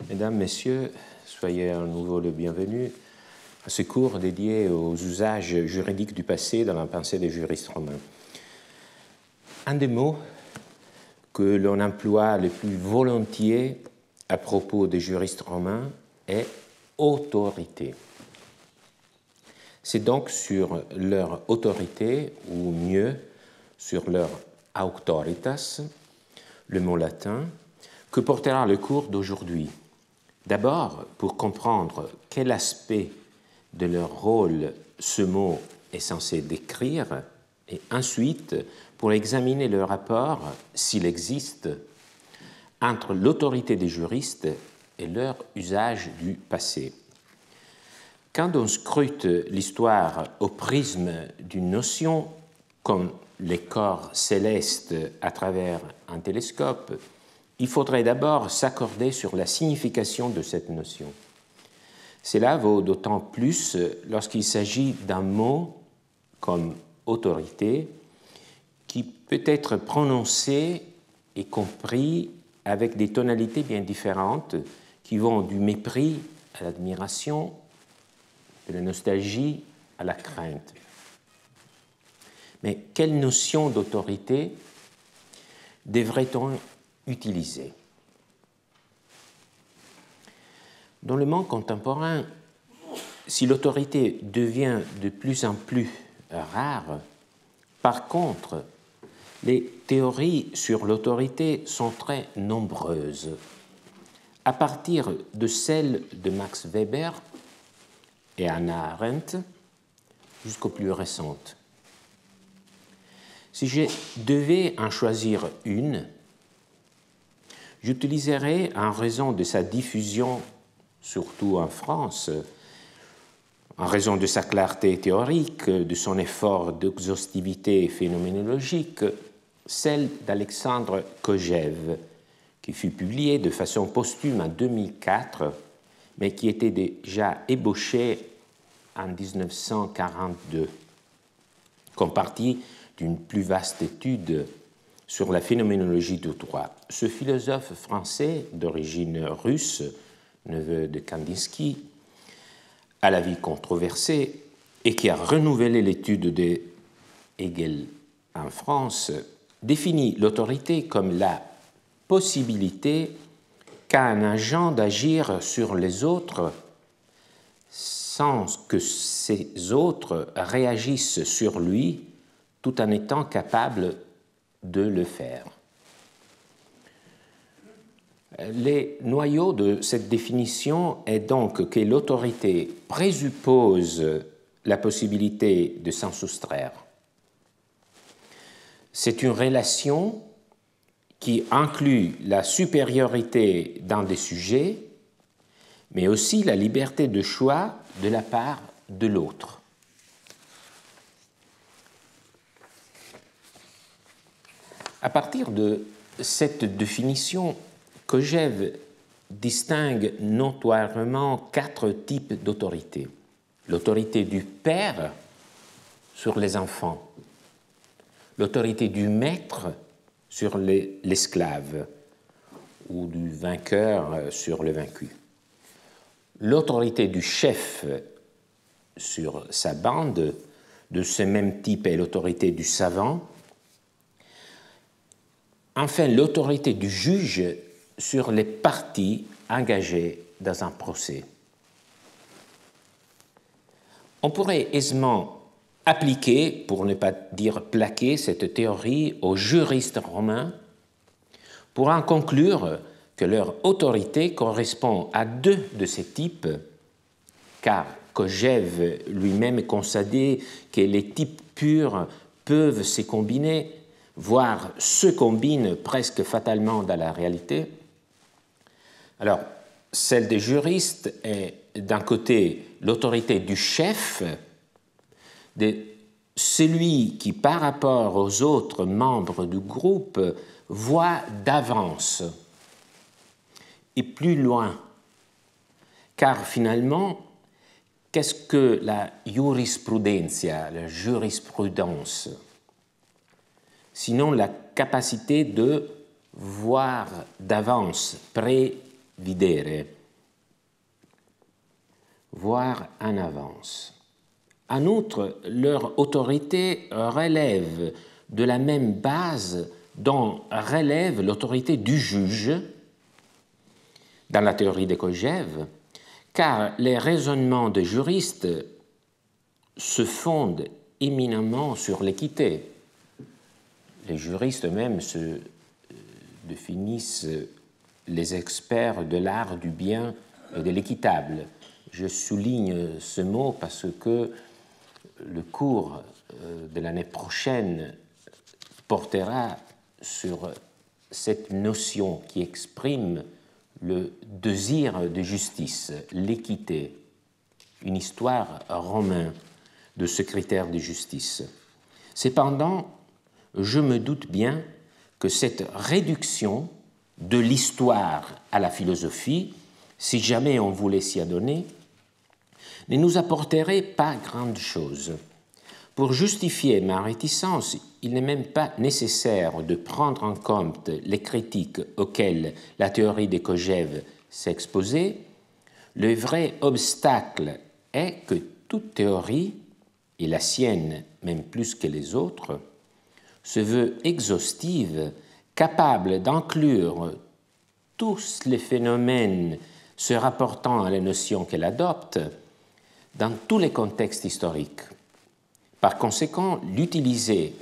Mesdames, Messieurs, soyez à nouveau le bienvenu à ce cours dédié aux usages juridiques du passé dans la pensée des juristes romains. Un des mots que l'on emploie le plus volontiers à propos des juristes romains est autorité. C'est donc sur leur autorité, ou mieux, sur leur auctoritas, le mot latin, que portera le cours d'aujourd'hui. D'abord, pour comprendre quel aspect de leur rôle ce mot est censé décrire, et ensuite, pour examiner le rapport, s'il existe, entre l'autorité des juristes et leur usage du passé. Quand on scrute l'histoire au prisme d'une notion comme les corps célestes à travers un télescope, il faudrait d'abord s'accorder sur la signification de cette notion. Cela vaut d'autant plus lorsqu'il s'agit d'un mot comme autorité qui peut être prononcé et compris avec des tonalités bien différentes qui vont du mépris à l'admiration, de la nostalgie à la crainte. Mais quelle notion d'autorité devrait-on utiliser? Dans le monde contemporain, si l'autorité devient de plus en plus rare, par contre, les théories sur l'autorité sont très nombreuses, à partir de celles de Max Weber et Hannah Arendt jusqu'aux plus récentes. Si je devais en choisir une, j'utiliserais, en raison de sa diffusion, surtout en France, en raison de sa clarté théorique, de son effort d'exhaustivité phénoménologique, celle d'Alexandre Kojève, qui fut publiée de façon posthume en 2004, mais qui était déjà ébauchée en 1942, comme partie d'une plus vaste étude sur la phénoménologie du droit. Ce philosophe français d'origine russe, neveu de Kandinsky, à la vie controversée et qui a renouvelé l'étude de Hegel en France, définit l'autorité comme la possibilité qu'a un agent d'agir sur les autres sans que ces autres réagissent sur lui tout en étant capables de le faire. Les noyaux de cette définition est donc que l'autorité présuppose la possibilité de s'en soustraire. C'est une relation qui inclut la supériorité dans des sujets, mais aussi la liberté de choix de la part de l'autre. À partir de cette définition, Kojève distingue notoirement 4 types d'autorité. L'autorité du père sur les enfants, l'autorité du maître sur l'esclave ou du vainqueur sur le vaincu, l'autorité du chef sur sa bande, de ce même type est l'autorité du savant, enfin l'autorité du juge sur les parties engagées dans un procès. On pourrait aisément appliquer, pour ne pas dire plaquer, cette théorie aux juristes romains pour en conclure que leur autorité correspond à 2 de ces types, car Kojève lui-même concédait que les types purs peuvent se combiner, voire se combinent presque fatalement dans la réalité. Alors, celle des juristes est d'un côté l'autorité du chef, de celui qui, par rapport aux autres membres du groupe, voit d'avance et plus loin. Car finalement, qu'est-ce que la jurisprudentia, la jurisprudence, sinon la capacité de voir d'avance, prévidere, voire en avance. En outre, leur autorité relève de la même base dont relève l'autorité du juge dans la théorie de Kojève, car les raisonnements des juristes se fondent éminemment sur l'équité. Les juristes eux-mêmes se définissent les experts de l'art du bien et de l'équitable. Je souligne ce mot parce que le cours de l'année prochaine portera sur cette notion qui exprime le désir de justice, l'équité, une histoire romaine de ce critère de justice. Cependant, je me doute bien que cette réduction de l'histoire à la philosophie, si jamais on voulait s'y adonner, ne nous apporterait pas grande chose. Pour justifier ma réticence, il n'est même pas nécessaire de prendre en compte les critiques auxquelles la théorie de Kojève s'est exposée. Le vrai obstacle est que toute théorie, et la sienne même plus que les autres, se veut exhaustive, capable d'inclure tous les phénomènes se rapportant à la notion qu'elle adopte dans tous les contextes historiques. Par conséquent, utiliser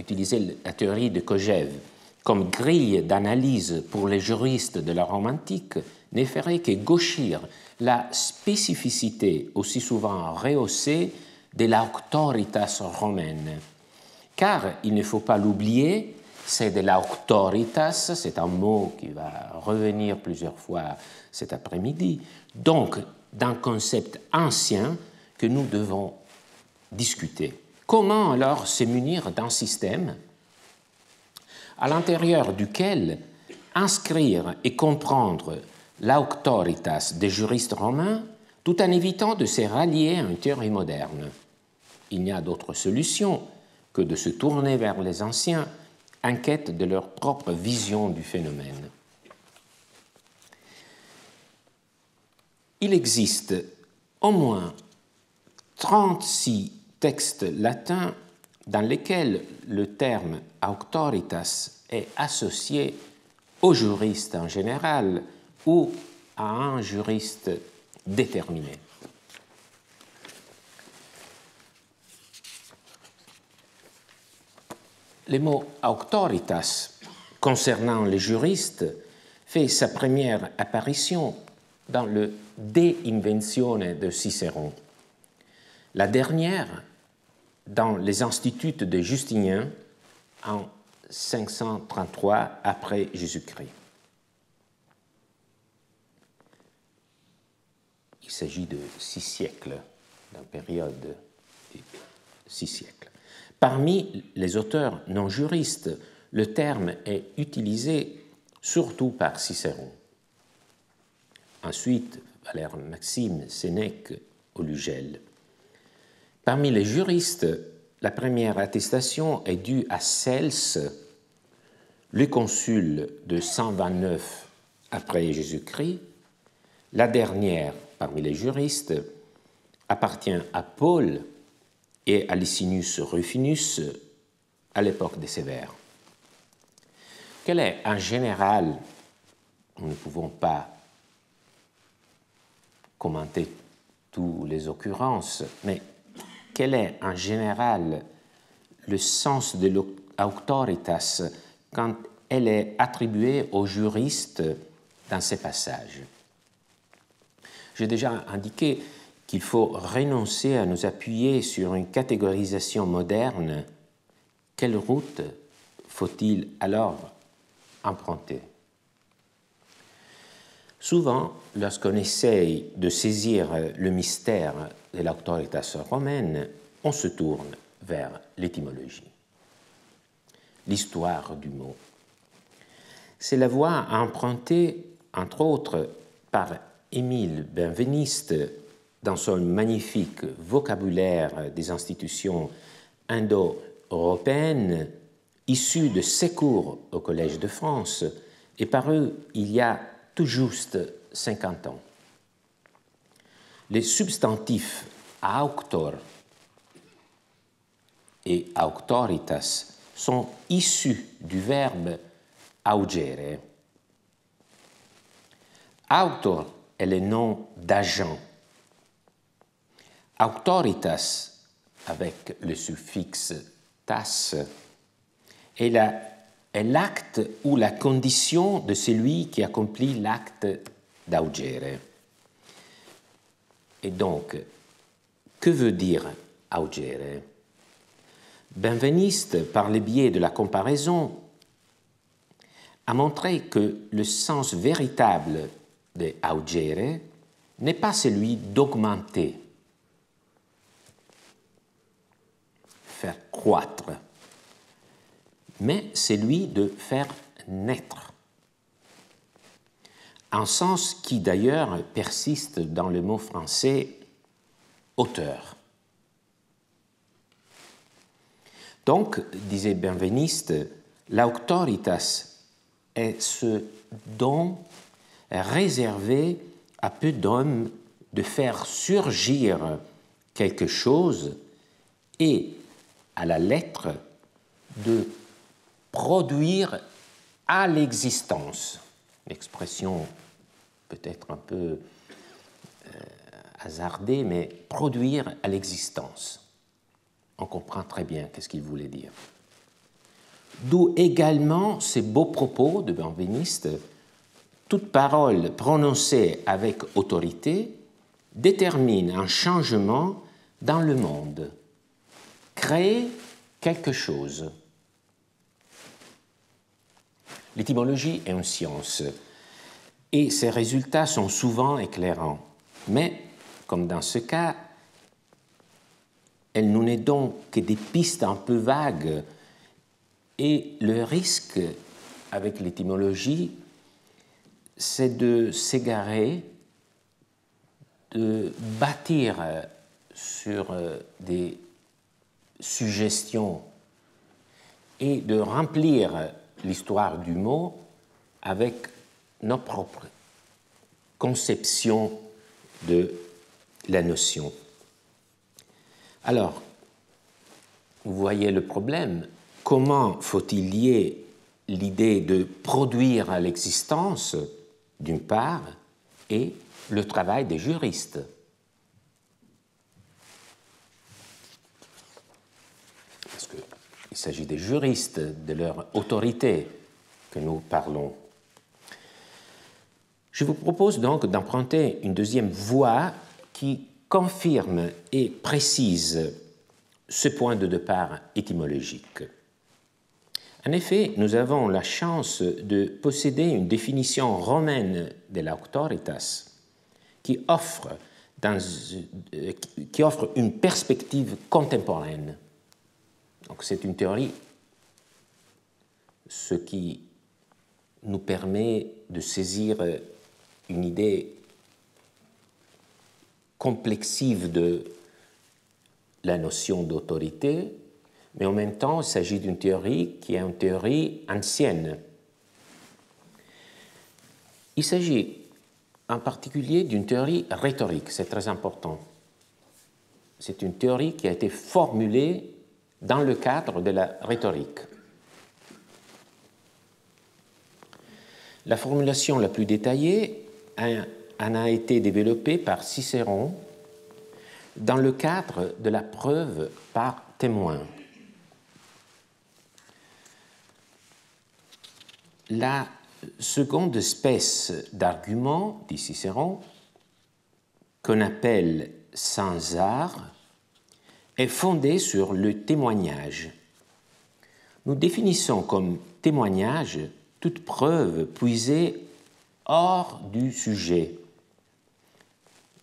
la théorie de Kojève comme grille d'analyse pour les juristes de la Rome antique ne ferait que gauchir la spécificité aussi souvent rehaussée de l'auctoritas romaine. Car, il ne faut pas l'oublier, c'est de l'auctoritas, c'est un mot qui va revenir plusieurs fois cet après-midi, donc d'un concept ancien que nous devons discuter. Comment alors se munir d'un système à l'intérieur duquel inscrire et comprendre l'auctoritas des juristes romains tout en évitant de se rallier à une théorie moderne? Il n'y a d'autre solution que de se tourner vers les anciens en quête de leur propre vision du phénomène. Il existe au moins 36 textes latins dans lesquels le terme auctoritas est associé au juriste en général ou à un juriste déterminé. Le mot auctoritas concernant les juristes fait sa première apparition dans le De Inventione de Cicéron. La dernière dans les Instituts de Justinien en 533 après Jésus-Christ. Il s'agit de 6 siècles, d'une période de 6 siècles. Parmi les auteurs non juristes, le terme est utilisé surtout par Cicéron. Ensuite, Valère Maxime, Sénèque, Olugel. Parmi les juristes, la première attestation est due à Cels, le consul de 129 après Jésus-Christ. La dernière, parmi les juristes, appartient à Paul et à Licinius Rufinus à l'époque des Sévères. Quelle est en général, nous ne pouvons pas commenter toutes les occurrences, mais quel est en général le sens de l'auctoritas quand elle est attribuée aux juristes dans ces passages? J'ai déjà indiqué qu'il faut renoncer à nous appuyer sur une catégorisation moderne. Quelle route faut-il alors emprunter? Souvent, lorsqu'on essaye de saisir le mystère de l'auctoritas romaine, on se tourne vers l'étymologie, l'histoire du mot. C'est la voie empruntée, entre autres, par Émile Benveniste dans son magnifique vocabulaire des institutions indo-européennes, issu de ses cours au Collège de France et paru il y a tout juste 50 ans. Les substantifs auctor et auctoritas sont issus du verbe augere. Auctor est le nom d'agent. Auctoritas, avec le suffixe tas, est l'acte ou la condition de celui qui accomplit l'acte d'augere. Et donc, que veut dire augere? Benveniste, par le biais de la comparaison, a montré que le sens véritable de augere n'est pas celui d'augmenter, faire croître, mais celui de faire naître. Un sens qui d'ailleurs persiste dans le mot français auteur. Donc, disait Benveniste, l'auctoritas est ce don réservé à peu d'hommes de faire surgir quelque chose et, à la lettre, de produire à l'existence. L'expression peut-être un peu hasardée, mais produire à l'existence. On comprend très bien qu'est-ce qu'il voulait dire. D'où également ces beaux propos de Benveniste: toute parole prononcée avec autorité détermine un changement dans le monde, crée quelque chose. L'étymologie est une science et ses résultats sont souvent éclairants. Mais, comme dans ce cas, elle nous n'est donc que des pistes un peu vagues et le risque avec l'étymologie, c'est de s'égarer, de bâtir sur des suggestions et de remplir l'histoire du mot avec nos propres conceptions de la notion. Alors, vous voyez le problème. Comment faut-il lier l'idée de produire à l'existence, d'une part, et le travail des juristes? Parce qu'il s'agit des juristes, de leur autorité que nous parlons. Je vous propose donc d'emprunter une deuxième voie qui confirme et précise ce point de départ étymologique. En effet, nous avons la chance de posséder une définition romaine de l'auctoritas qui offre une perspective contemporaine. Donc, c'est une théorie, ce qui nous permet de saisir une idée complexive de la notion d'autorité, mais en même temps, il s'agit d'une théorie qui est une théorie ancienne. Il s'agit en particulier d'une théorie rhétorique, c'est très important. C'est une théorie qui a été formulée dans le cadre de la rhétorique. La formulation la plus détaillée en a été développée par Cicéron dans le cadre de la preuve par témoin. La seconde espèce d'argument, dit Cicéron, qu'on appelle sans art, est fondée sur le témoignage. Nous définissons comme témoignage toute preuve puisée hors du sujet,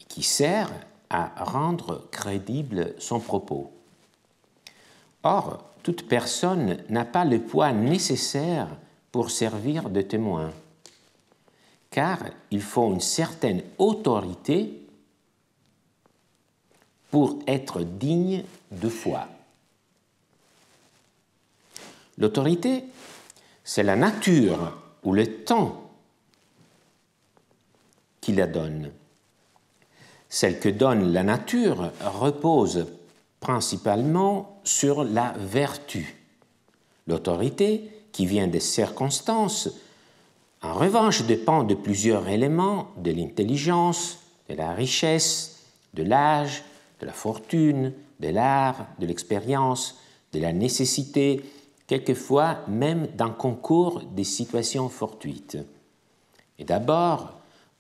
qui sert à rendre crédible son propos. Or, toute personne n'a pas le poids nécessaire pour servir de témoin, car il faut une certaine autorité pour être digne de foi. L'autorité, c'est la nature ou le temps qui la donne. celle que donne la nature, repose principalement sur la vertu. L'autorité, qui vient des circonstances, en revanche, dépend de plusieurs éléments, de l'intelligence, de la richesse, de l'âge, de la fortune, de l'art, de l'expérience, de la nécessité, quelquefois même d'un concours des situations fortuites. Et d'abord,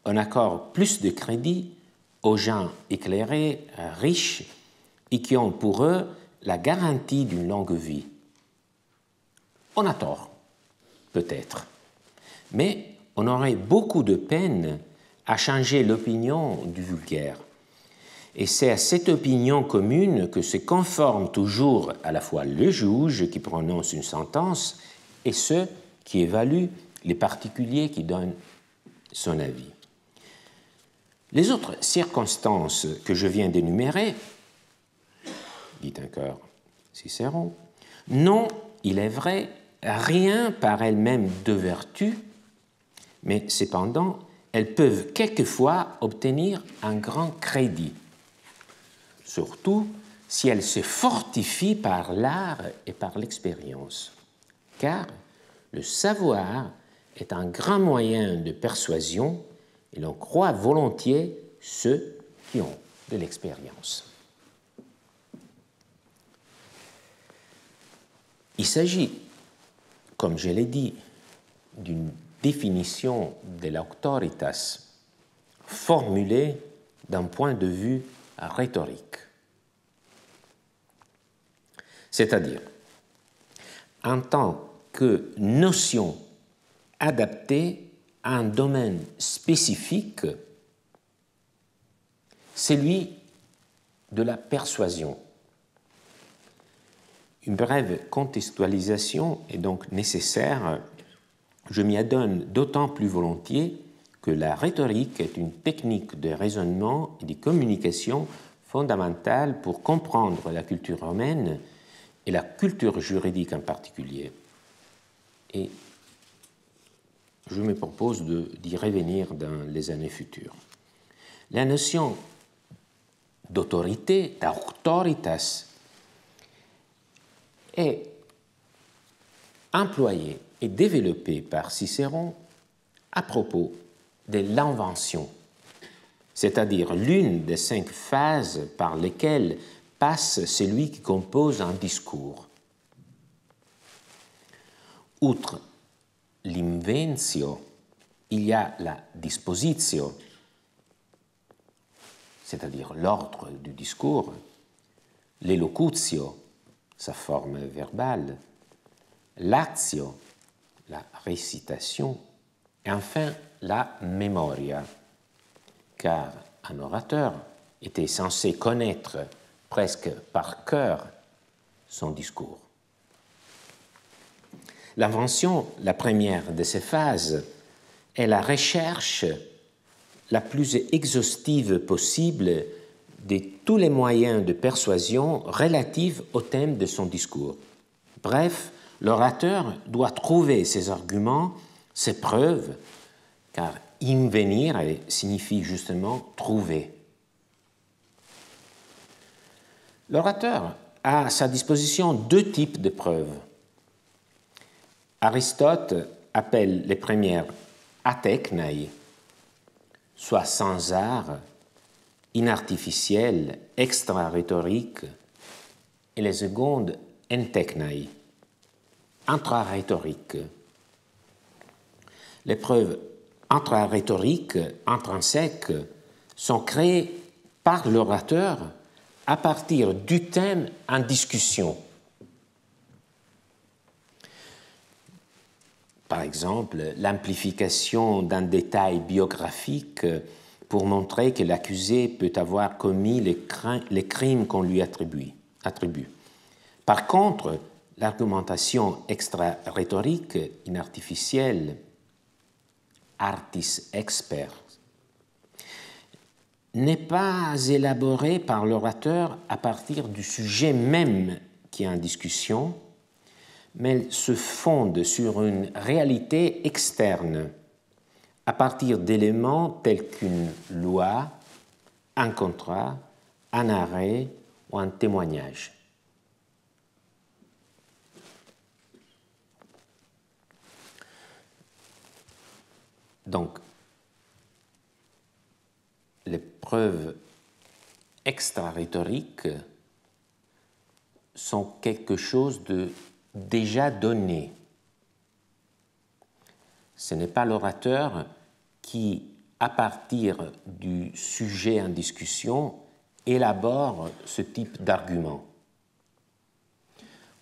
on accorde plus de crédit aux gens éclairés, riches, et qui ont pour eux la garantie d'une longue vie. On a tort, peut-être, mais on aurait beaucoup de peine à changer l'opinion du vulgaire. Et c'est à cette opinion commune que se conforme toujours à la fois le juge qui prononce une sentence et ceux qui évaluent les particuliers qui donnent son avis. Les autres circonstances que je viens d'énumérer, dit encore Cicéron, n'ont, il est vrai, rien par elles-mêmes de vertu, mais cependant, elles peuvent quelquefois obtenir un grand crédit, surtout si elles se fortifient par l'art et par l'expérience, car le savoir est un grand moyen de persuasion et l'on croit volontiers ceux qui ont de l'expérience. Il s'agit, comme je l'ai dit, d'une définition de l'auctoritas formulée d'un point de vue rhétorique. C'est-à-dire, en tant que notion adaptée à un domaine spécifique, celui de la persuasion. Une brève contextualisation est donc nécessaire. Je m'y adonne d'autant plus volontiers que la rhétorique est une technique de raisonnement et de communication fondamentale pour comprendre la culture romaine et la culture juridique en particulier. Et je me propose d'y revenir dans les années futures. La notion d'autorité, d'auctoritas, est employée et développée par Cicéron à propos de l'invention, c'est-à-dire l'une des 5 phases par lesquelles passe celui qui compose un discours. Outre l'inventio, il y a la dispositio, c'est-à-dire l'ordre du discours, l'elocutio, sa forme verbale, l'actio, la récitation, et enfin la memoria, car un orateur était censé connaître presque par cœur son discours. L'invention, la première de ces phases, est la recherche la plus exhaustive possible de tous les moyens de persuasion relatifs au thème de son discours. Bref, l'orateur doit trouver ses arguments, ses preuves, car invenire signifie justement trouver. L'orateur a à sa disposition 2 types de preuves. Aristote appelle les premières atechnae, soit sans art, inartificielles, extra-rhétoriques, et les secondes entechnae, intra-rhétoriques. Les preuves intra-rhétoriques, intrinsèques, sont créées par l'orateur à partir du thème en discussion. Par exemple, l'amplification d'un détail biographique pour montrer que l'accusé peut avoir commis les crimes qu'on lui attribue. Par contre, l'argumentation extra-rhétorique, inartificielle, artis expert, n'est pas élaborée par l'orateur à partir du sujet même qui est en discussion, mais elle se fonde sur une réalité externe, à partir d'éléments tels qu'une loi, un contrat, un arrêt ou un témoignage. Donc, les preuves extra-rhétoriques sont quelque chose de déjà donné. Ce n'est pas l'orateur qui, à partir du sujet en discussion, élabore ce type d'argument.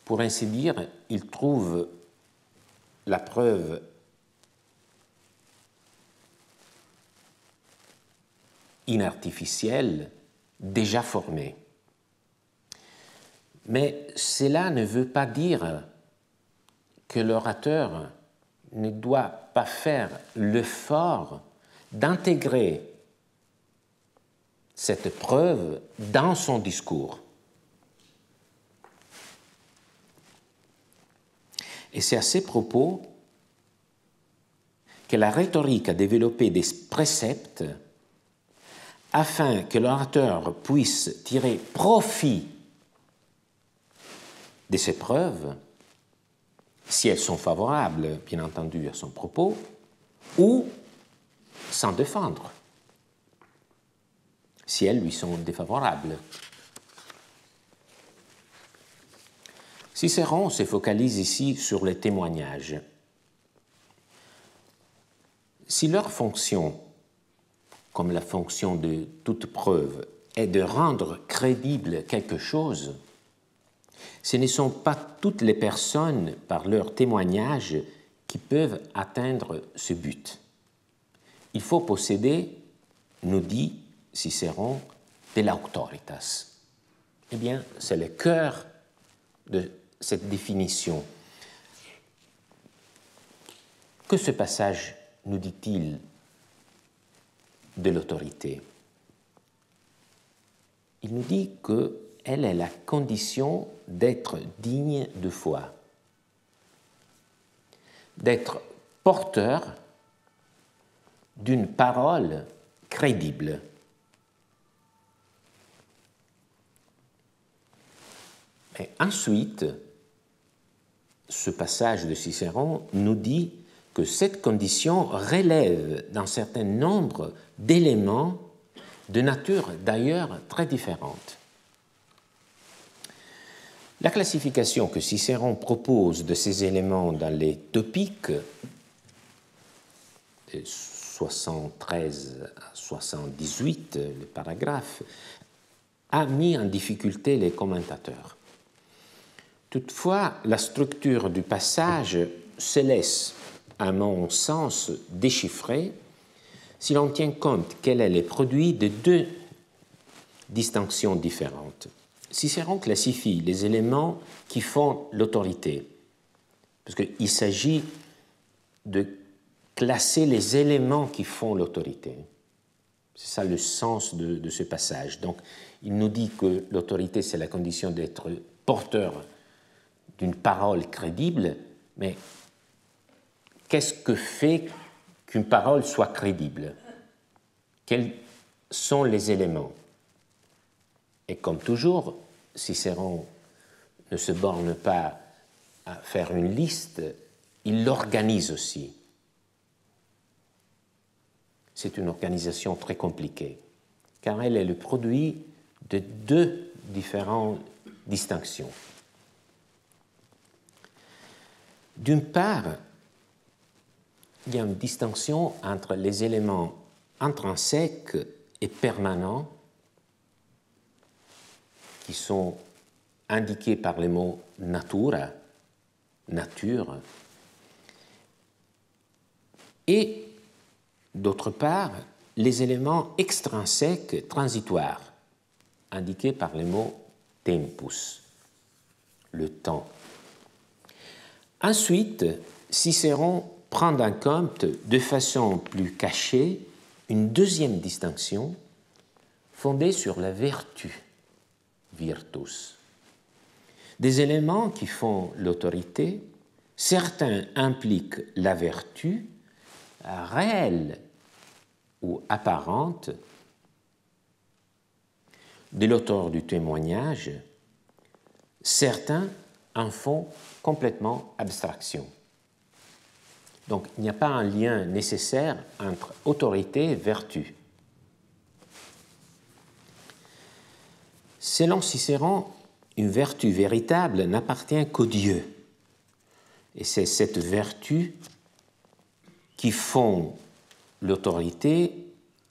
Pour ainsi dire, il trouve la preuve inartificielle déjà formée. Mais cela ne veut pas dire que l'orateur ne doit pas faire l'effort d'intégrer cette preuve dans son discours. Et c'est à ces propos que la rhétorique a développé des préceptes afin que l'orateur puisse tirer profit de ces preuves, si elles sont favorables, bien entendu, à son propos, ou s'en défendre, si elles lui sont défavorables. Cicéron se focalise ici sur les témoignages. Si leur fonction, comme la fonction de toute preuve, est de rendre crédible quelque chose, ce ne sont pas toutes les personnes, par leur témoignage, qui peuvent atteindre ce but. Il faut posséder, nous dit Cicéron, de l'auctoritas. Eh bien, c'est le cœur de cette définition. Que ce passage nous dit-il de l'autorité? Il nous dit qu'elle est la condition d'être digne de foi, d'être porteur d'une parole crédible. Et ensuite, ce passage de Cicéron nous dit que cette condition relève d'un certain nombre d'éléments de nature d'ailleurs très différente. La classification que Cicéron propose de ces éléments dans les topiques, de 73 à 78, le paragraphe, a mis en difficulté les commentateurs. Toutefois, la structure du passage se laisse, à mon sens, déchiffrer si l'on tient compte qu'elle est le produit de deux distinctions différentes. Cicéron classifie les éléments qui font l'autorité, parce qu'il s'agit de classer les éléments qui font l'autorité. C'est ça le sens de ce passage. Donc, il nous dit que l'autorité, c'est la condition d'être porteur d'une parole crédible, mais qu'est-ce que fait qu'une parole soit crédible? Quels sont les éléments? Et comme toujours, Cicéron ne se borne pas à faire une liste, il l'organise aussi. C'est une organisation très compliquée, car elle est le produit de deux différentes distinctions. D'une part, il y a une distinction entre les éléments intrinsèques et permanents qui sont indiqués par les mots natura, nature, et d'autre part, les éléments extrinsèques transitoires, indiqués par les mots tempus, le temps. Ensuite, Cicéron prend en compte de façon plus cachée une deuxième distinction fondée sur la vertu, virtus. Des éléments qui font l'autorité, certains impliquent la vertu, réelle ou apparente, de l'auteur du témoignage, certains en font complètement abstraction. Donc, il n'y a pas un lien nécessaire entre autorité et vertu. Selon Cicéron, une vertu véritable n'appartient qu'au Dieu. Et c'est cette vertu qui fonde l'autorité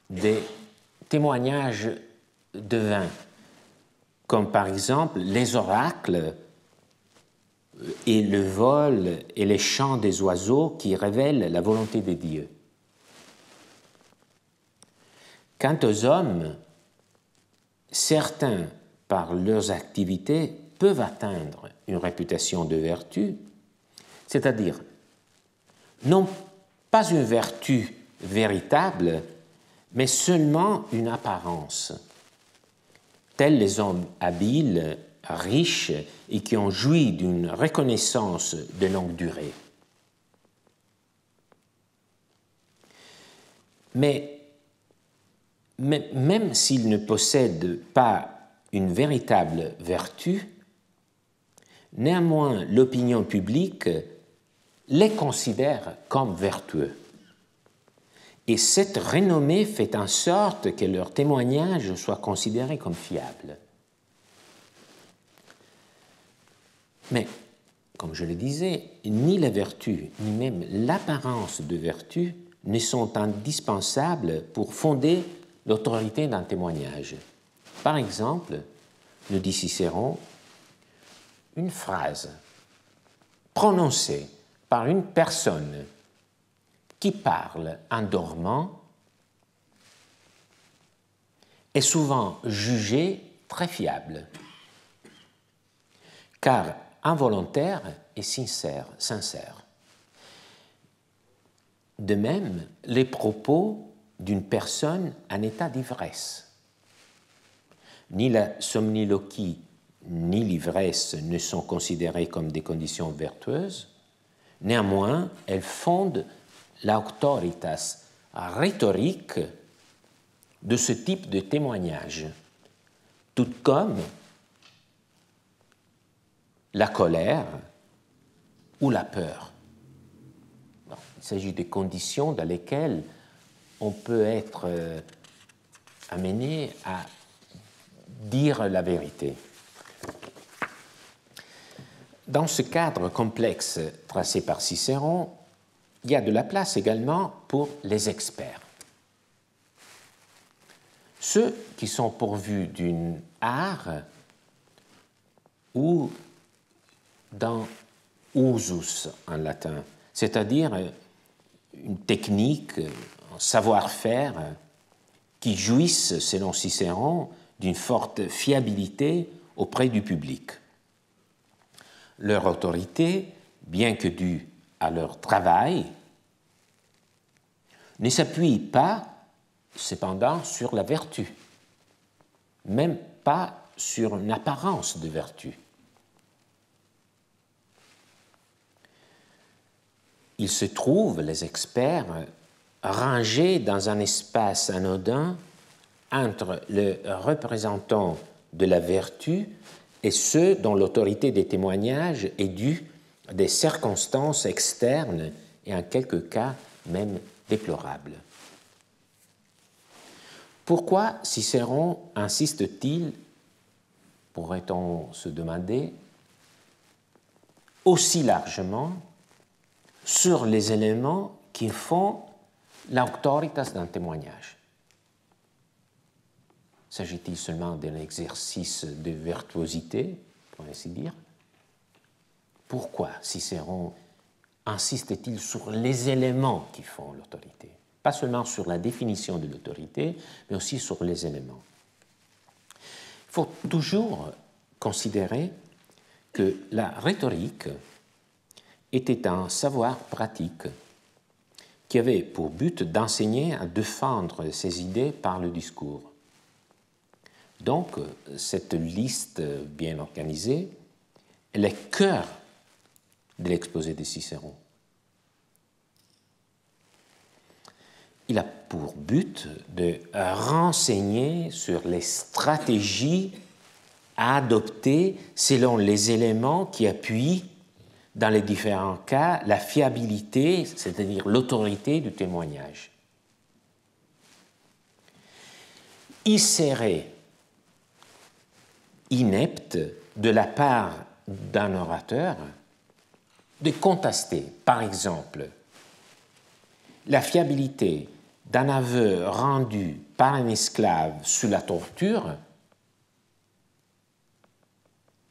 des témoignages divins, comme par exemple les oracles et le vol et les chants des oiseaux qui révèlent la volonté de Dieu. Quant aux hommes, certains, par leurs activités, peuvent atteindre une réputation de vertu, c'est-à-dire non pas une vertu véritable, mais seulement une apparence, tels les hommes habiles, riches et qui ont joui d'une reconnaissance de longue durée. Mais même s'ils ne possèdent pas une véritable vertu, néanmoins l'opinion publique les considère comme vertueux. Et cette renommée fait en sorte que leurs témoignages soient considérés comme fiables. Mais, comme je le disais, ni la vertu, ni même l'apparence de vertu ne sont indispensables pour fonder l'autorité d'un témoignage. Par exemple, nous dit Cicéron, une phrase prononcée par une personne qui parle en dormant est souvent jugée très fiable, car involontaire et sincère. De même, les propos d'une personne en état d'ivresse. Ni la somniloquie ni l'ivresse ne sont considérées comme des conditions vertueuses, néanmoins, elles fondent l'auctoritas rhétorique de ce type de témoignage, tout comme la colère ou la peur. Bon, il s'agit de conditions dans lesquelles on peut être amené à dire la vérité. Dans ce cadre complexe tracé par Cicéron, il y a de la place également pour les experts. Ceux qui sont pourvus d'un art ou d'un usus en latin, c'est-à-dire une technique, un savoir-faire qui jouissent, selon Cicéron, d'une forte fiabilité auprès du public. Leur autorité, bien que due à leur travail, ne s'appuie pas, cependant, sur la vertu, même pas sur une apparence de vertu. Ils se trouvent, les experts, rangés dans un espace anodin entre le représentant de la vertu et ceux dont l'autorité des témoignages est due à des circonstances externes et en quelques cas même déplorables. Pourquoi Cicéron insiste-t-il, pourrait-on se demander, aussi largement sur les éléments qui font l'auctoritas d'un témoignage? S'agit-il seulement d'un exercice de virtuosité, pour ainsi dire? Pourquoi Cicéron insiste-t-il sur les éléments qui font l'autorité? Pas seulement sur la définition de l'autorité, mais aussi sur les éléments. Il faut toujours considérer que la rhétorique était un savoir pratique qui avait pour but d'enseigner à défendre ses idées par le discours. Donc, cette liste bien organisée est le cœur de l'exposé de Cicéron. il a pour but de renseigner sur les stratégies à adopter selon les éléments qui appuient, dans les différents cas, la fiabilité, c'est-à-dire l'autorité du témoignage. Il serait inepte de la part d'un orateur de contester, par exemple, la fiabilité d'un aveu rendu par un esclave sous la torture,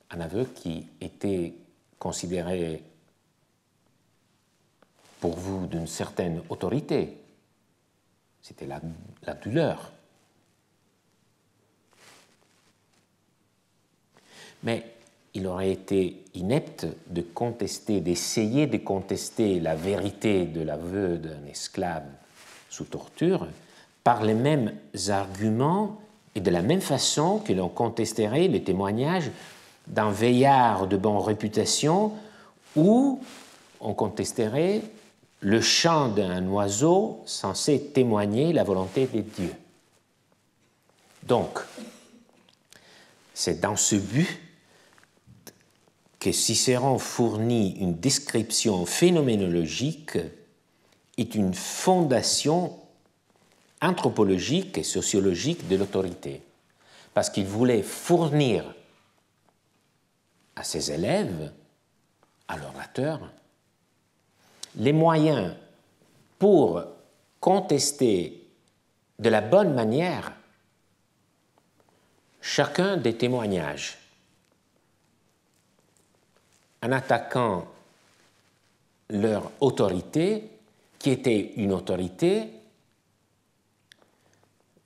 un aveu qui était considéré pour vous d'une certaine autorité. C'était la douleur. Mais il aurait été inepte de contester, d'essayer de contester la vérité de l'aveu d'un esclave sous torture par les mêmes arguments et de la même façon que l'on contesterait les témoignages d'un veillard de bonne réputation ou on contesterait le chant d'un oiseau censé témoigner la volonté de Dieu. Donc, c'est dans ce but que Cicéron fournit une description phénoménologique et une fondation anthropologique et sociologique de l'autorité, parce qu'il voulait fournir à ses élèves, à l'orateur, les moyens pour contester de la bonne manière chacun des témoignages, en attaquant leur autorité, qui était une autorité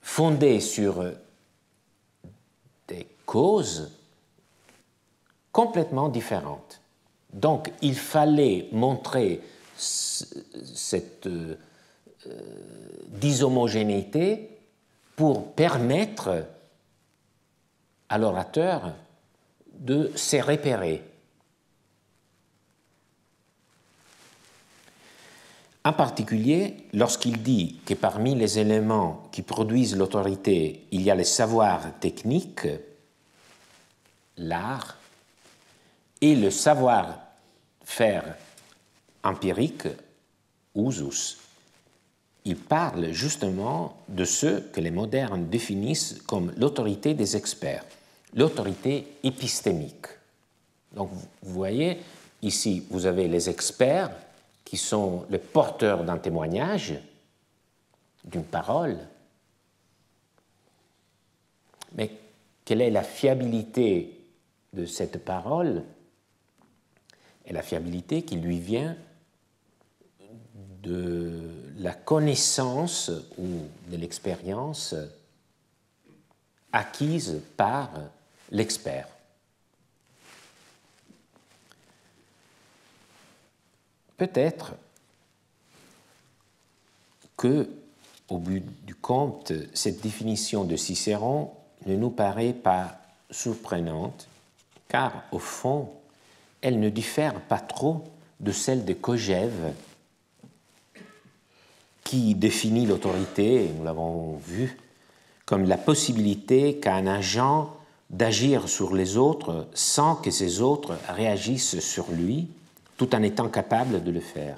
fondée sur des causes complètement différentes. Donc, il fallait montrer cette dishomogénéité pour permettre à l'orateur de se repérer. En particulier, lorsqu'il dit que parmi les éléments qui produisent l'autorité, il y a les savoirs techniques, l'art, et le savoir-faire empirique, usus. Il parle justement de ce que les modernes définissent comme l'autorité des experts, l'autorité épistémique. Donc, vous voyez, ici, vous avez les experts qui sont les porteurs d'un témoignage, d'une parole. Mais quelle est la fiabilité de cette parole? Et la fiabilité qui lui vient de la connaissance ou de l'expérience acquise par l'expert. Peut-être que, au but du compte, cette définition de Cicéron ne nous paraît pas surprenante, car, au fond, elle ne diffère pas trop de celle de Kojève, qui définit l'autorité, nous l'avons vu, comme la possibilité qu'a un agent d'agir sur les autres sans que ces autres réagissent sur lui, tout en étant capable de le faire.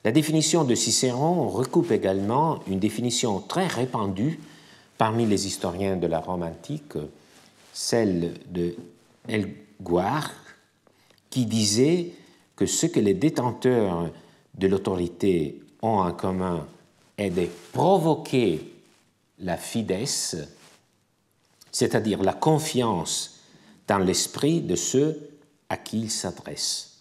La définition de Cicéron recoupe également une définition très répandue parmi les historiens de la Rome antique, celle de Elguar, qui disait que ce que les détenteurs de l'autorité ont en commun est de provoquer la fides, c'est-à-dire la confiance dans l'esprit de ceux à qui ils s'adressent.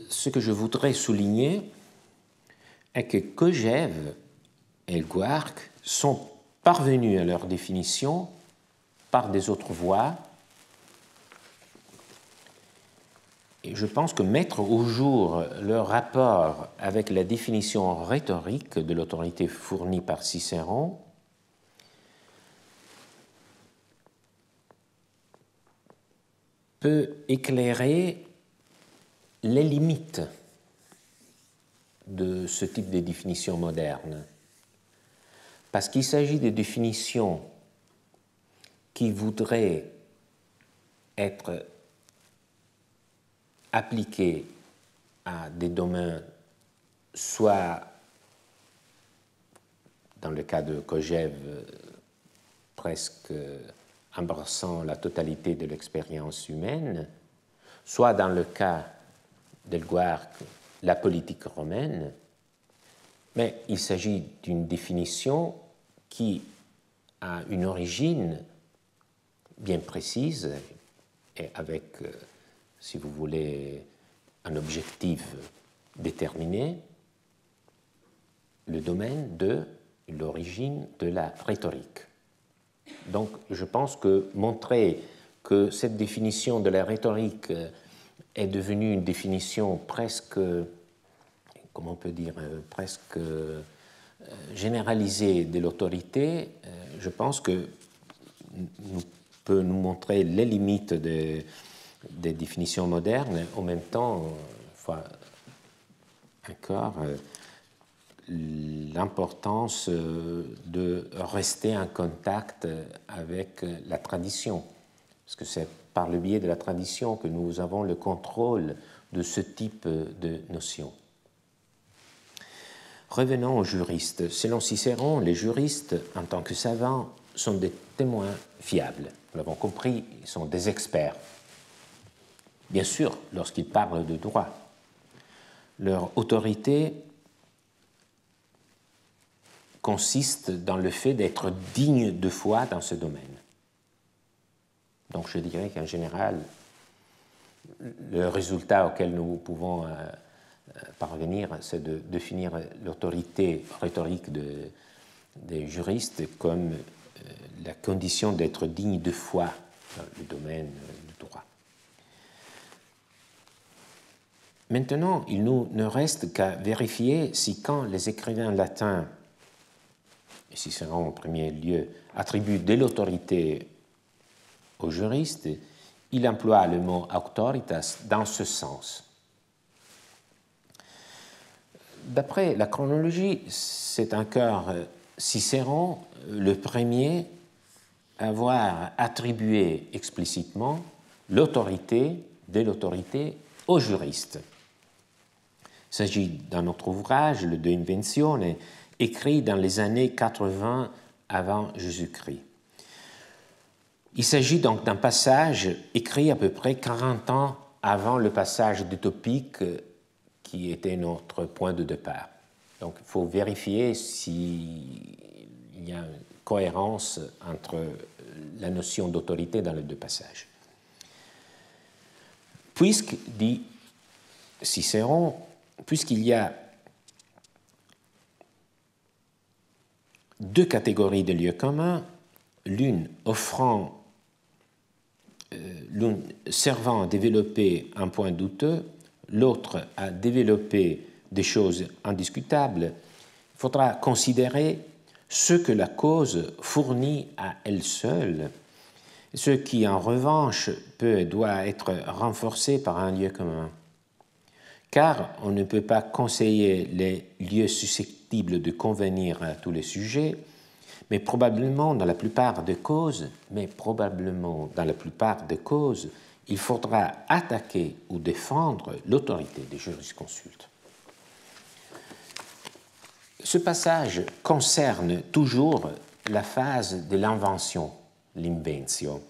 Ce que je voudrais souligner est que Kojève et Elguar sont parvenus à leur définition par des autres voies. Et je pense que mettre au jour leur rapport avec la définition rhétorique de l'autorité fournie par Cicéron peut éclairer les limites de ce type de définition moderne, parce qu'il s'agit de définitions qui voudraient être appliquées à des domaines, soit dans le cas de Kojève, presque embrassant la totalité de l'expérience humaine, soit dans le cas d'Elguarch, la politique romaine, mais il s'agit d'une définition qui a une origine bien précise et avec, si vous voulez, un objectif déterminé, le domaine de l'origine de la rhétorique. Donc, je pense que montrer que cette définition de la rhétorique est devenue une définition presque, comment on peut dire, presque généralisée de l'autorité, je pense que peut nous montrer les limites des définitions modernes, en même temps, encore, l'importance de rester en contact avec la tradition, parce que c'est par le biais de la tradition que nous avons le contrôle de ce type de notions. Revenons aux juristes. Selon Cicéron, les juristes, en tant que savants, sont des témoins fiables. Nous l'avons compris, ils sont des experts. Bien sûr, lorsqu'ils parlent de droit, leur autorité consiste dans le fait d'être digne de foi dans ce domaine. Donc je dirais qu'en général, le résultat auquel nous pouvons parvenir, c'est de définir l'autorité rhétorique des juristes comme la condition d'être digne de foi dans le domaine du droit. Maintenant, il ne reste qu'à vérifier si quand les écrivains latins, et Cicéron en premier lieu, attribuent de l'autorité aux juristes, il emploie le mot auctoritas dans ce sens. D'après la chronologie, c'est encore Cicéron le premier à avoir attribué explicitement l'autorité aux juristes. Il s'agit d'un autre ouvrage, le De Inventione, écrit dans les années 80 avant Jésus-Christ. Il s'agit donc d'un passage écrit à peu près 40 ans avant le passage de Topique qui était notre point de départ. Donc il faut vérifier s'il y a une cohérence entre la notion d'autorité dans les deux passages. Puisque, dit Cicéron, puisqu'il y a deux catégories de lieux communs, l'une servant à développer un point douteux, l'autre à développer des choses indiscutables, il faudra considérer ce que la cause fournit à elle seule, ce qui en revanche peut et doit être renforcé par un lieu commun. Car on ne peut pas conseiller les lieux susceptibles de convenir à tous les sujets, mais probablement dans la plupart des causes, il faudra attaquer ou défendre l'autorité des jurisconsultes. Ce passage concerne toujours la phase de l'invention, l'inventio.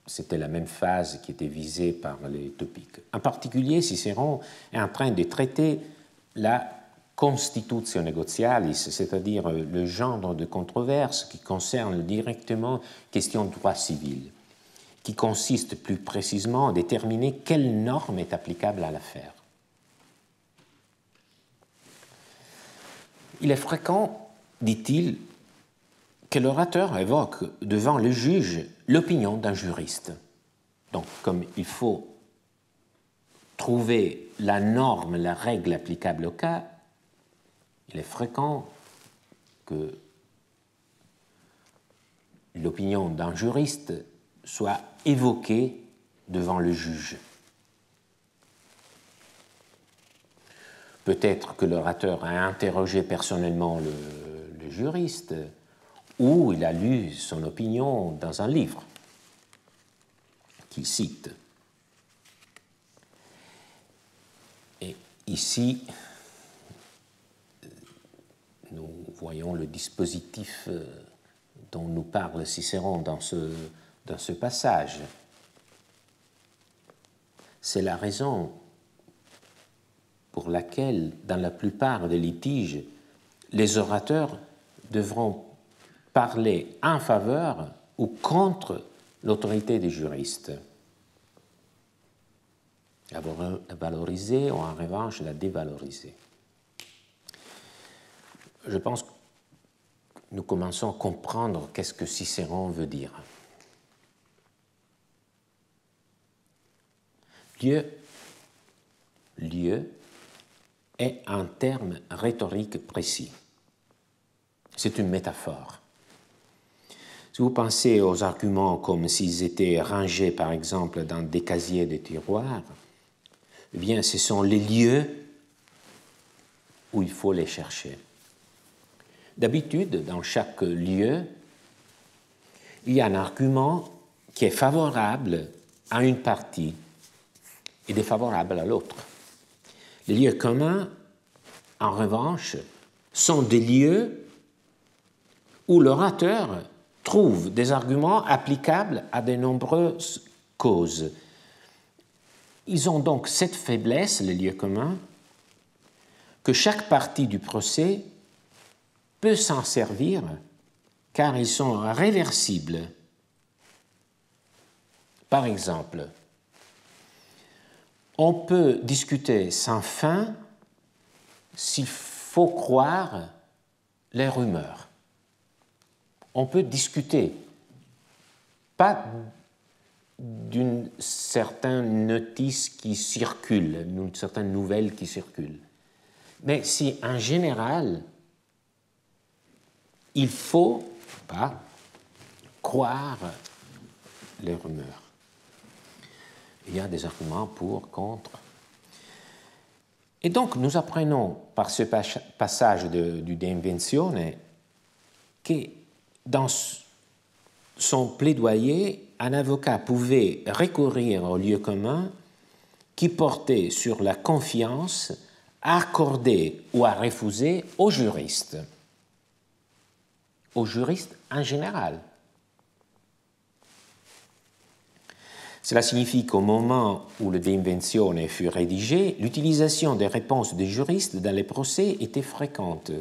C'était la même phase qui était visée par les topiques. En particulier, Cicéron est en train de traiter la constitutio negotialis, c'est-à-dire le genre de controverse qui concerne directement question de droit civil, qui consiste plus précisément à déterminer quelle norme est applicable à l'affaire. Il est fréquent, dit-il, que l'orateur évoque devant le juge l'opinion d'un juriste. Donc, comme il faut trouver la norme, la règle applicable au cas, il est fréquent que l'opinion d'un juriste soit évoquée devant le juge. Peut-être que l'orateur a interrogé personnellement le juriste, ou il a lu son opinion dans un livre qu'il cite. Et ici, nous voyons le dispositif dont nous parle Cicéron dans ce passage. C'est la raison pour laquelle, dans la plupart des litiges, les orateurs devront parler en faveur ou contre l'autorité des juristes. La valoriser ou en revanche la dévaloriser. Je pense que nous commençons à comprendre qu'est-ce que Cicéron veut dire. Lieu est un terme rhétorique précis. C'est une métaphore. Si vous pensez aux arguments comme s'ils étaient rangés, par exemple, dans des casiers de tiroirs, eh bien, ce sont les lieux où il faut les chercher. D'habitude, dans chaque lieu, il y a un argument qui est favorable à une partie et défavorable à l'autre. Les lieux communs, en revanche, sont des lieux où l'orateur trouve des arguments applicables à de nombreuses causes. Ils ont donc cette faiblesse, les lieux communs, que chaque partie du procès peut s'en servir car ils sont réversibles. Par exemple, on peut discuter sans fin s'il faut croire les rumeurs. On peut discuter, pas d'une certaine notice qui circule, d'une certaine nouvelle qui circule, mais si en général, il faut pas croire les rumeurs. Il y a des arguments pour, contre. Et donc, nous apprenons par ce passage du De Inventione que dans son plaidoyer, un avocat pouvait recourir au lieu commun qui portait sur la confiance à accorder ou à refuser aux juristes en général. Cela signifie qu'au moment où le De Inventione fut rédigé, l'utilisation des réponses des juristes dans les procès était fréquente.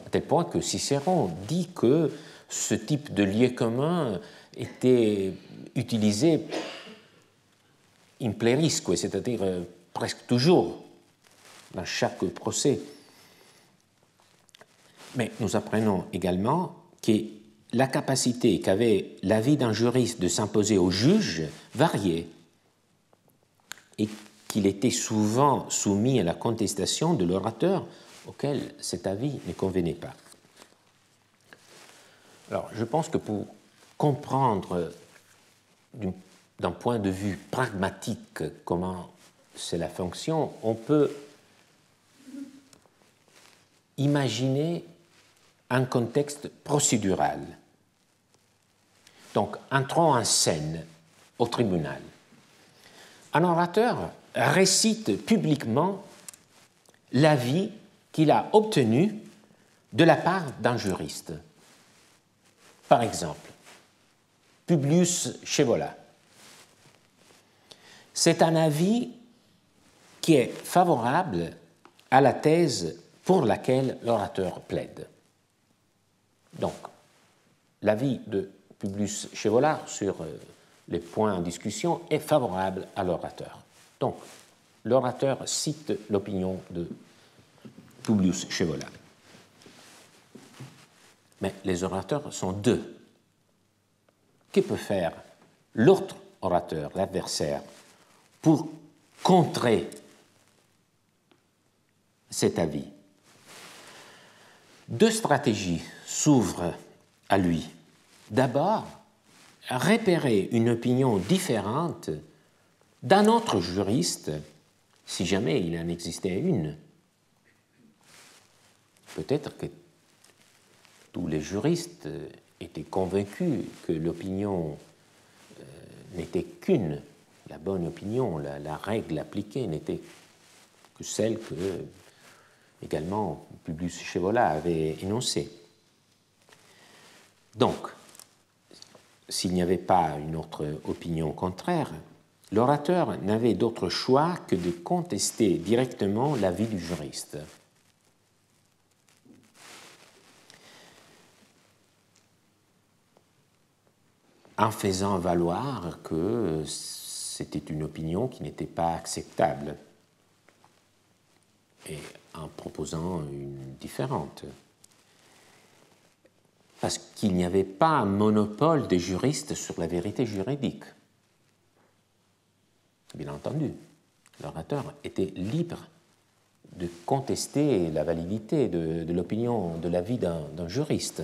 À tel point que Cicéron dit que ce type de lieu commun était utilisé in plerisque, c'est-à-dire presque toujours dans chaque procès. Mais nous apprenons également que la capacité qu'avait l'avis d'un juriste de s'imposer au juge variait et qu'il était souvent soumis à la contestation de l'orateur auquel cet avis ne convenait pas. Alors, je pense que pour comprendre d'un point de vue pragmatique comment cela fonctionne, on peut imaginer un contexte procédural. Donc, entrons en scène au tribunal. Un orateur récite publiquement l'avis qu'il a obtenu de la part d'un juriste. Par exemple, Publius Scaevola. C'est un avis qui est favorable à la thèse pour laquelle l'orateur plaide. Donc, l'avis de Publius Scaevola sur les points en discussion est favorable à l'orateur. Donc, l'orateur cite l'opinion de Publius Scaevola. Mais les orateurs sont deux. Que peut faire l'autre orateur, l'adversaire, pour contrer cet avis? Deux stratégies s'ouvrent à lui. D'abord, repérer une opinion différente d'un autre juriste si jamais il en existait une. Peut-être que tous les juristes étaient convaincus que l'opinion n'était qu'une, la bonne opinion, la règle appliquée n'était que celle que également Publius Scaevola avait énoncée. Donc, s'il n'y avait pas une autre opinion contraire, l'orateur n'avait d'autre choix que de contester directement l'avis du juriste. En faisant valoir que c'était une opinion qui n'était pas acceptable et en proposant une différente. Parce qu'il n'y avait pas un monopole des juristes sur la vérité juridique. Bien entendu, l'orateur était libre de contester la validité de l'opinion, de l'avis d'un juriste.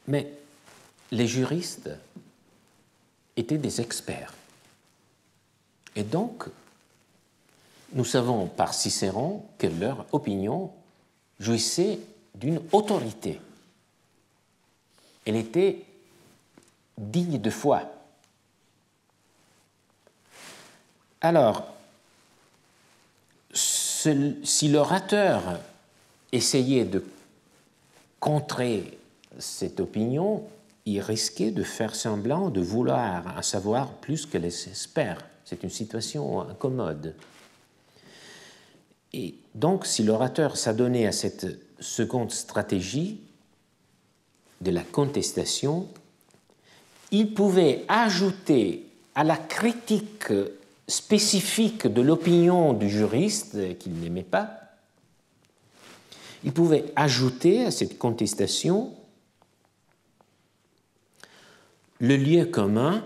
Mais les juristes étaient des experts. Et donc, nous savons par Cicéron que leur opinion jouissait d'une autorité. Elle était digne de foi. Alors, si l'orateur essayait de contrer cette opinion, il risquait de faire semblant de vouloir en savoir plus que les experts. C'est une situation incommode. Et donc, si l'orateur s'adonnait à cette seconde stratégie de la contestation, il pouvait ajouter à la critique spécifique de l'opinion du juriste qu'il n'aimait pas, il pouvait ajouter à cette contestation le lieu commun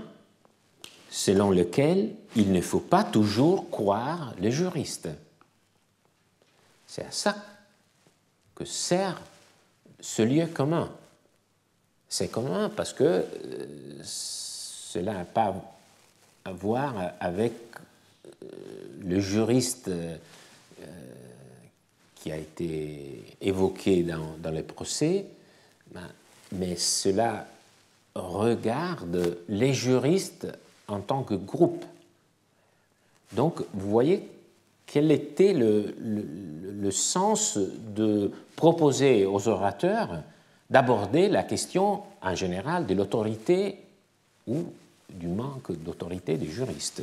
selon lequel il ne faut pas toujours croire les juristes. C'est à ça que sert ce lieu commun. C'est commun parce que cela n'a pas à voir avec le juriste qui a été évoqué dans le procès, mais cela regarde les juristes en tant que groupe. Donc, vous voyez quel était le sens de proposer aux orateurs d'aborder la question en général de l'autorité ou du manque d'autorité des juristes.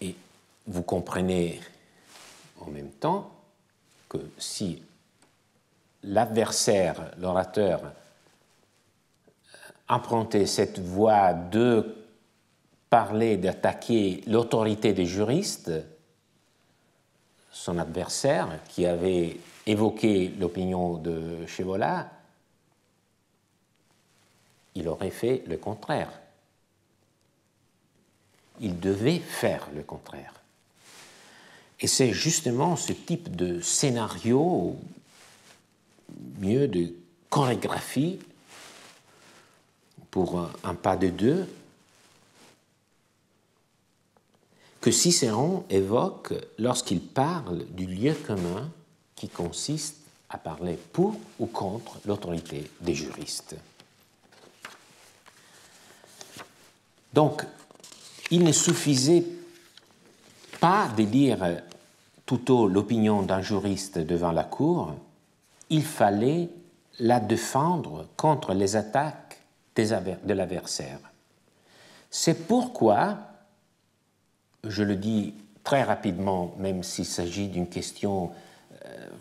Et vous comprenez en même temps que si l'adversaire, l'orateur, empruntait cette voie de parler, d'attaquer l'autorité des juristes, son adversaire, qui avait évoqué l'opinion de Scaevola, il aurait fait le contraire. Il devait faire le contraire. Et c'est justement ce type de scénario, mieux de chorégraphie, pour un pas de deux, que Cicéron évoque lorsqu'il parle du lieu commun qui consiste à parler pour ou contre l'autorité des juristes. Donc, il ne suffisait pas de lire tout haut l'opinion d'un juriste devant la cour, il fallait la défendre contre les attaques de l'adversaire. C'est pourquoi, je le dis très rapidement, même s'il s'agit d'une question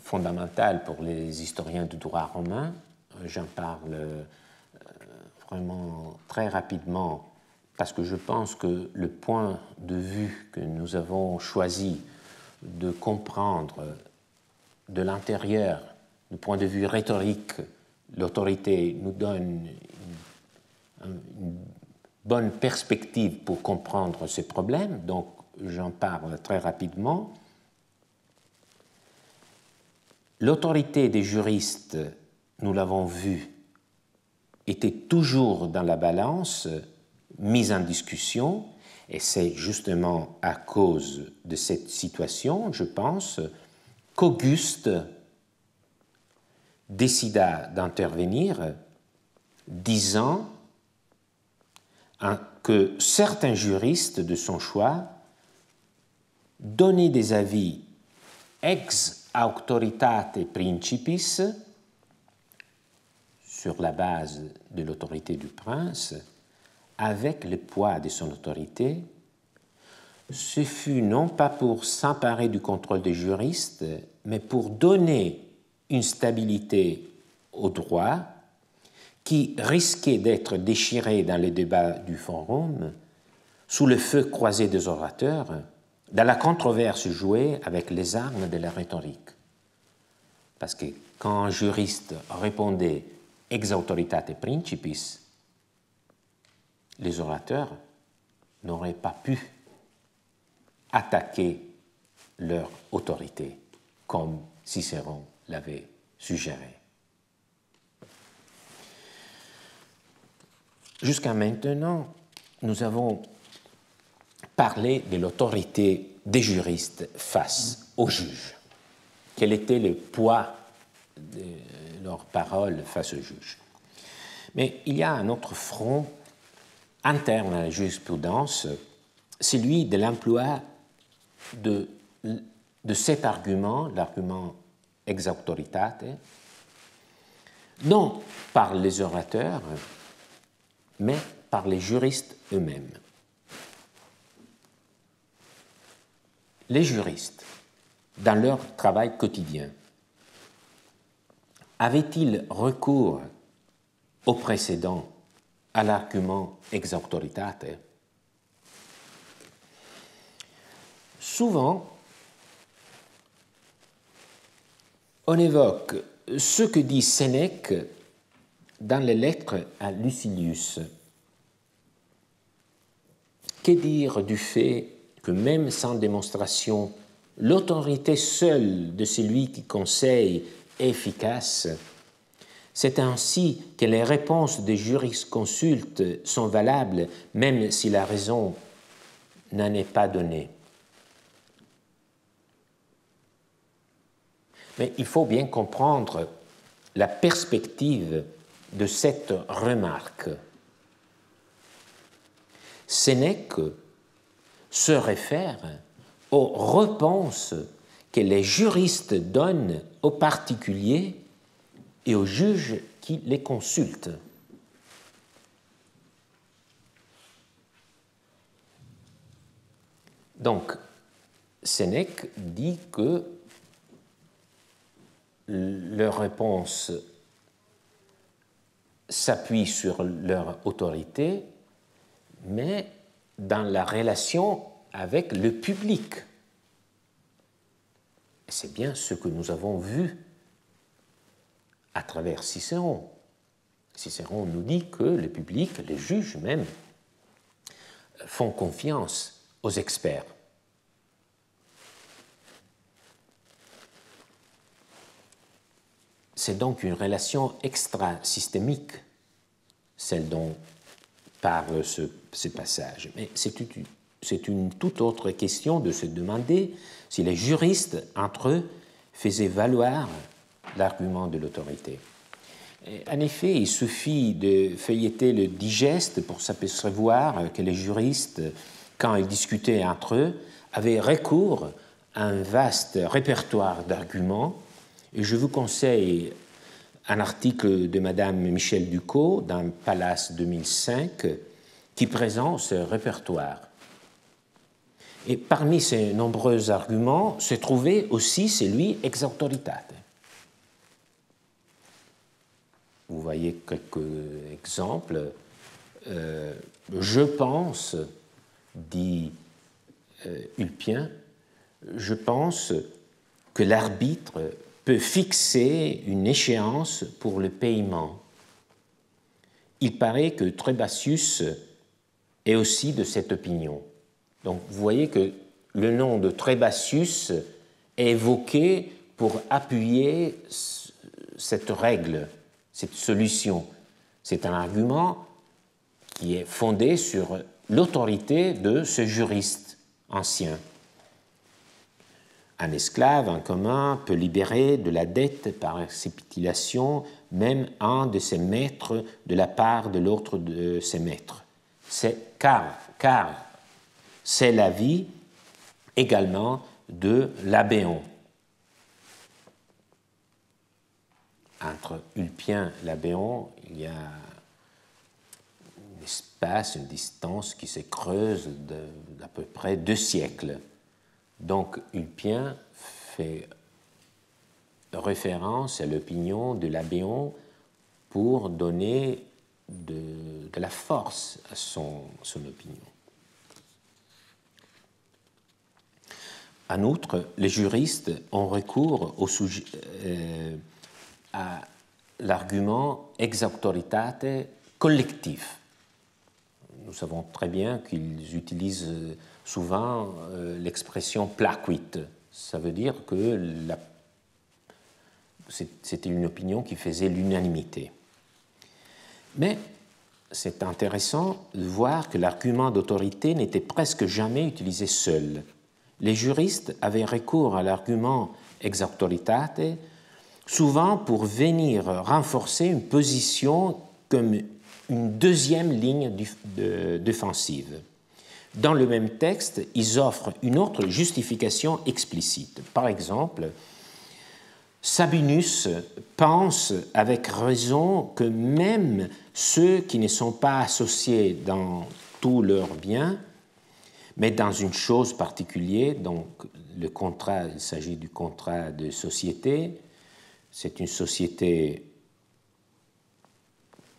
fondamentale pour les historiens du droit romain, j'en parle vraiment très rapidement parce que je pense que le point de vue que nous avons choisi de comprendre de l'intérieur, du point de vue rhétorique, l'autorité nous donne une bonne perspective pour comprendre ces problèmes, donc j'en parle très rapidement. l'autorité des juristes, nous l'avons vu, était toujours dans la balance, mise en discussion, et c'est justement à cause de cette situation, je pense, qu'Auguste décida d'intervenir, disant que certains juristes de son choix donnaient des avis ex auctoritate principis, sur la base de l'autorité du prince, avec le poids de son autorité. Ce fut non pas pour s'emparer du contrôle des juristes, mais pour donner une stabilité au droit qui risquait d'être déchiré dans les débats du forum, sous le feu croisé des orateurs, dans la controverse jouée avec les armes de la rhétorique. Parce que quand un juriste répondait ex autoritate principis, les orateurs n'auraient pas pu attaquer leur autorité, comme Cicéron l'avait suggéré. Jusqu'à maintenant, nous avons parlé de l'autorité des juristes face aux juges. Quel était le poids de leurs paroles face aux juges? Mais il y a un autre front interne à la jurisprudence, celui de l'emploi de cet argument, l'argument ex auctoritate, non par les orateurs, mais par les juristes eux-mêmes. Les juristes, dans leur travail quotidien, avaient-ils recours au précédent, à l'argument ex auctoritate? Souvent, on évoque ce que dit Sénèque dans les lettres à Lucilius. Que dire du fait que même sans démonstration, l'autorité seule de celui qui conseille est efficace? C'est ainsi que les réponses des jurisconsultes sont valables, même si la raison n'en est pas donnée. Mais il faut bien comprendre la perspective de cette remarque. Sénèque se réfère aux réponses que les juristes donnent aux particuliers et aux juges qui les consultent. Donc, Sénèque dit que leurs réponses s'appuient sur leur autorité, mais dans la relation avec le public. C'est bien ce que nous avons vu à travers Cicéron. Cicéron nous dit que le public, les juges même, font confiance aux experts. C'est donc une relation extra-systémique, celle dont parle ce passage. Mais c'est une toute autre question de se demander si les juristes, entre eux, faisaient valoir l'argument de l'autorité. En effet, il suffit de feuilleter le digeste pour s'apercevoir que les juristes, quand ils discutaient entre eux, avaient recours à un vaste répertoire d'arguments. Et je vous conseille un article de Madame Michel Ducos dans Pallas 2005 qui présente ce répertoire. Et parmi ces nombreux arguments se trouvait aussi celui ex auctoritate. Vous voyez quelques exemples. Je pense, dit Ulpien, je pense que l'arbitre peut fixer une échéance pour le paiement. Il paraît que Trebasius est aussi de cette opinion. Donc vous voyez que le nom de Trebasius est évoqué pour appuyer cette règle, cette solution. C'est un argument qui est fondé sur l'autorité de ce juriste ancien. Un esclave en commun peut libérer de la dette par capitulation même un de ses maîtres de la part de l'autre de ses maîtres. C'est car c'est l'avis également de l'Abéon. Entre Ulpien et l'Abéon, il y a un espace, une distance qui se creuse d'à peu près 2 siècles. Donc Ulpien fait référence à l'opinion de l'Abéon pour donner de la force à son opinion. En outre, les juristes ont recours à l'argument ex auctoritate collectif. Nous savons très bien qu'ils utilisent souvent l'expression placuit. Ça veut dire que c'était une opinion qui faisait l'unanimité. Mais c'est intéressant de voir que l'argument d'autorité n'était presque jamais utilisé seul. Les juristes avaient recours à l'argument ex auctoritate souvent pour venir renforcer une position comme une deuxième ligne défensive. Dans le même texte, ils offrent une autre justification explicite. Par exemple, Sabinus pense avec raison que même ceux qui ne sont pas associés dans tous leurs biens, mais dans une chose particulière, donc le contrat, il s'agit du contrat de société, c'est une société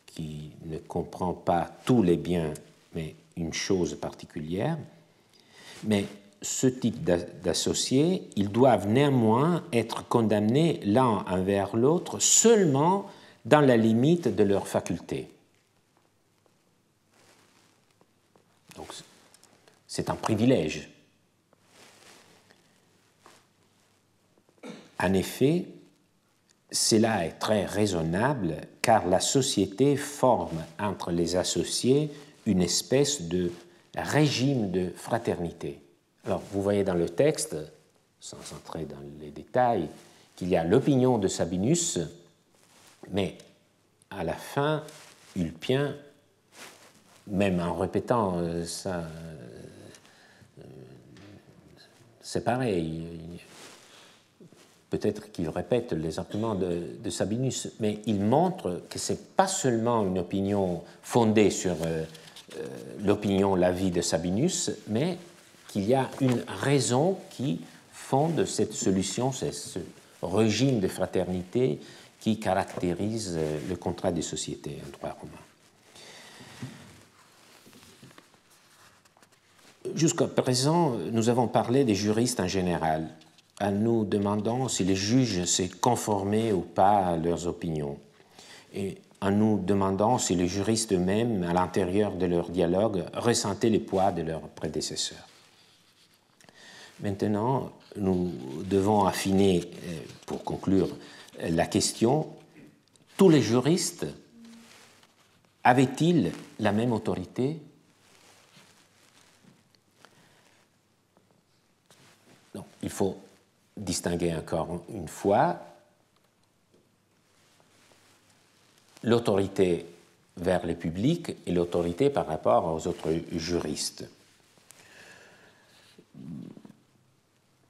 qui ne comprend pas tous les biens, mais une chose particulière. Mais ce type d'associés, ils doivent néanmoins être condamnés l'un envers l'autre seulement dans la limite de leurs facultés. Donc, c'est un privilège. En effet, cela est très raisonnable car la société forme entre les associés une espèce de régime de fraternité. Alors, vous voyez dans le texte, sans entrer dans les détails, qu'il y a l'opinion de Sabinus, mais à la fin, Ulpien, même en répétant ça, c'est pareil. Peut-être qu'il répète les arguments de Sabinus, mais il montre que ce n'est pas seulement une opinion fondée sur l'opinion, l'avis de Sabinus, mais qu'il y a une raison qui fonde cette solution, c'est ce régime de fraternité qui caractérise le contrat des sociétés en droit romain. Jusqu'à présent, nous avons parlé des juristes en général, en nous demandant si les juges s'est conformaient ou pas à leurs opinions, et en nous demandant si les juristes eux-mêmes, à l'intérieur de leur dialogue, ressentaient le poids de leurs prédécesseurs. Maintenant, nous devons affiner, pour conclure la question, tous les juristes avaient-ils la même autorité? Non, il faut distinguer encore une fois l'autorité vers le public et l'autorité par rapport aux autres juristes.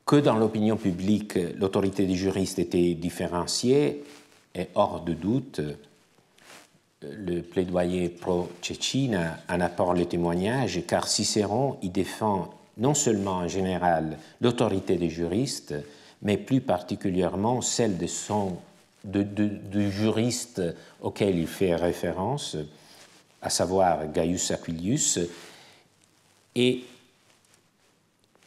Que dans l'opinion publique, l'autorité des juristes était différenciée est hors de doute. Le plaidoyer pro-Cecina en apporte le témoignage, car Cicéron y défend non seulement en général l'autorité des juristes, mais plus particulièrement celle du juriste auquel il fait référence, à savoir Gaius Aquilius, et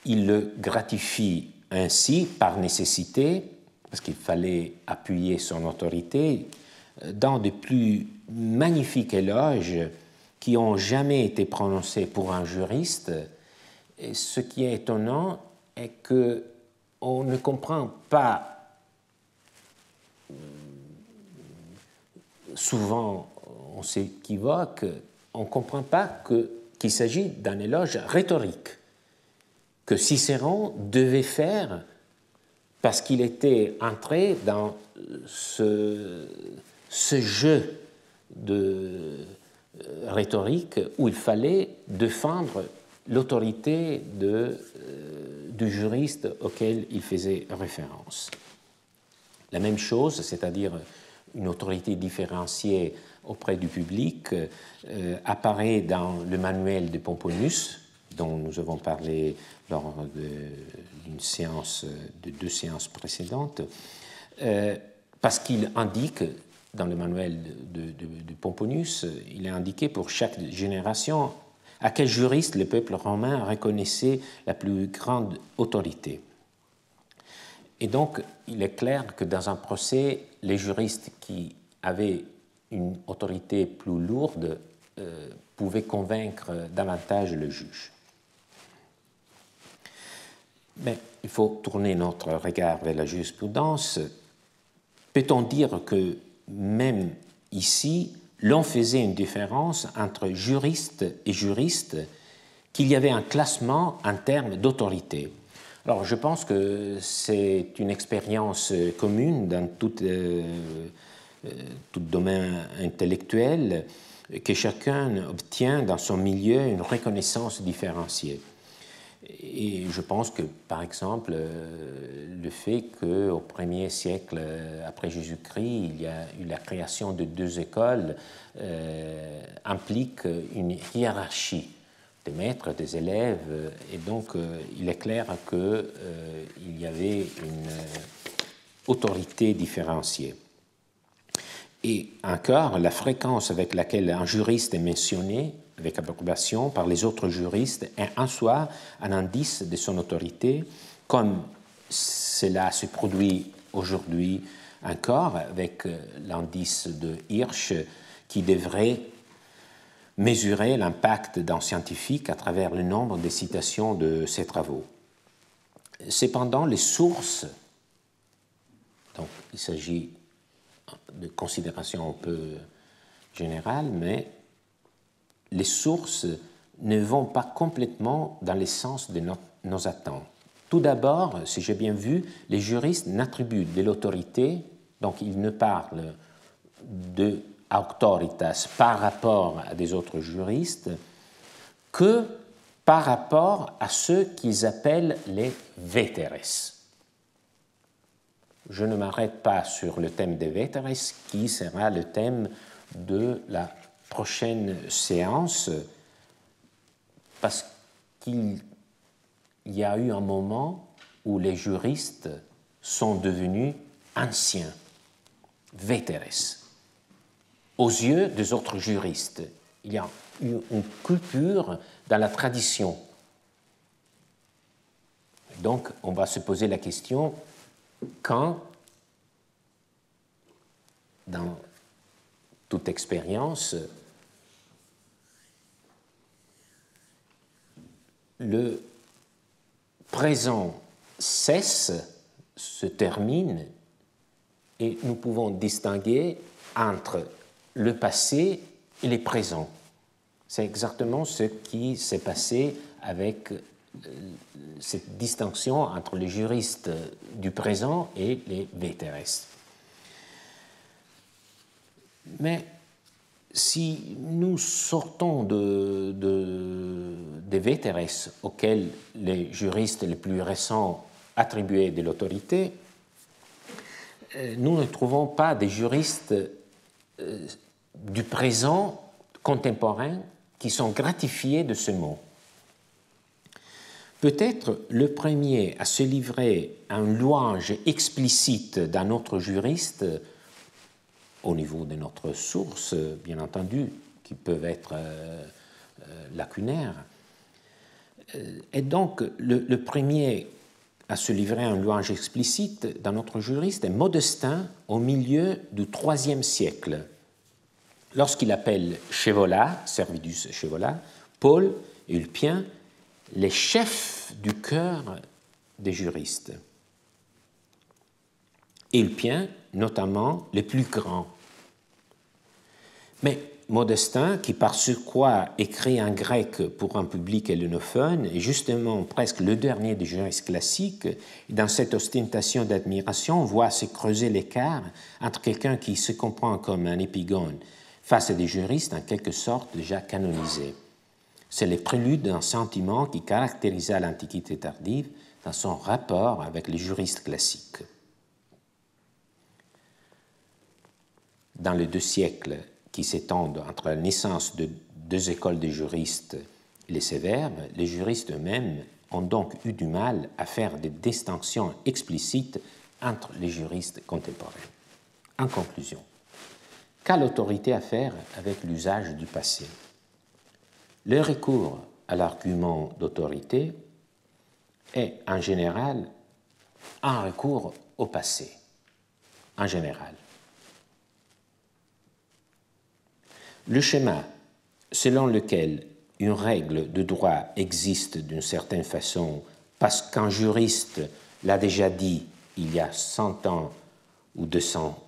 il le gratifie ainsi par nécessité, parce qu'il fallait appuyer son autorité, dans de plus magnifiques éloges qui n'ont jamais été prononcés pour un juriste. Et ce qui est étonnant est qu'on ne comprend pas souvent on s'équivoque, on ne comprend pas qu'il s'agit d'un éloge rhétorique que Cicéron devait faire parce qu'il était entré dans ce jeu de rhétorique où il fallait défendre l'autorité du juriste auquel il faisait référence. La même chose, c'est-à-dire une autorité différenciée auprès du public, apparaît dans le manuel de Pomponius, dont nous avons parlé lors d'une séance, de 2 séances précédentes, parce qu'il indique, dans le manuel de Pomponius, il est indiqué pour chaque génération à quel juriste le peuple romain reconnaissait la plus grande autorité. Et donc, il est clair que dans un procès, les juristes qui avaient une autorité plus lourde pouvaient convaincre davantage le juge. Mais il faut tourner notre regard vers la jurisprudence. Peut-on dire que même ici, l'on faisait une différence entre juriste et juriste, qu'il y avait un classement en termes d'autorité? Alors, je pense que c'est une expérience commune dans tout domaine intellectuel, que chacun obtient dans son milieu une reconnaissance différenciée. Et je pense que, par exemple, le fait qu'au 1er siècle après Jésus-Christ, il y a eu la création de 2 écoles implique une hiérarchie des maîtres, des élèves, et donc il est clair qu'il y avait une autorité différenciée. Et encore, la fréquence avec laquelle un juriste est mentionné avec approbation par les autres juristes est en soi un indice de son autorité, comme cela se produit aujourd'hui encore avec l'indice de Hirsch qui devrait mesurer l'impact d'un scientifique à travers le nombre de citations de ses travaux. Cependant, les sources, donc il s'agit de considérations un peu générales, mais les sources ne vont pas complètement dans le sens de nos attentes. Tout d'abord, si j'ai bien vu, les juristes n'attribuent de l'autorité, donc ils ne parlent de auctoritas par rapport à des autres juristes que par rapport à ceux qu'ils appellent les veteres. Je ne m'arrête pas sur le thème des veteres, qui sera le thème de la prochaine séance, parce qu'il y a eu un moment où les juristes sont devenus anciens, veteres, aux yeux des autres juristes. Il y a eu une coupure dans la tradition. Donc, on va se poser la question quand, dans toute expérience, le présent cesse, se termine, et nous pouvons distinguer entre le passé et le présent. C'est exactement ce qui s'est passé avec cette distinction entre les juristes du présent et les veteres. Mais si nous sortons des veteres auxquels les juristes les plus récents attribuaient de l'autorité, nous ne trouvons pas des juristes du présent contemporain qui sont gratifiés de ce mot. Peut-être le premier à se livrer à une louange explicite d'un autre juriste, au niveau de notre source, bien entendu, qui peuvent être lacunaires, est donc le premier à se livrer à une louange explicite d'un autre juriste est Modestin au milieu du IIIe siècle, lorsqu'il appelle Scaevola, Servidus Scaevola, Paul et Ulpien, les chefs du cœur des juristes. Ulpien, notamment, le plus grand. Mais Modestin, qui par surcroît écrit en grec pour un public hellénophone, est justement presque le dernier des juristes classiques, et dans cette ostentation d'admiration, on voit se creuser l'écart entre quelqu'un qui se comprend comme un épigone face à des juristes en quelque sorte déjà canonisés. C'est le prélude d'un sentiment qui caractérisa l'Antiquité tardive dans son rapport avec les juristes classiques. Dans les 2 siècles qui s'étendent entre la naissance de 2 écoles de juristes et les sévères, les juristes eux-mêmes ont donc eu du mal à faire des distinctions explicites entre les juristes contemporains. En conclusion, qu'a l'autorité à faire avec l'usage du passé? Le recours à l'argument d'autorité est en général un recours au passé, en général. Le schéma selon lequel une règle de droit existe d'une certaine façon parce qu'un juriste l'a déjà dit il y a 100 ans ou 200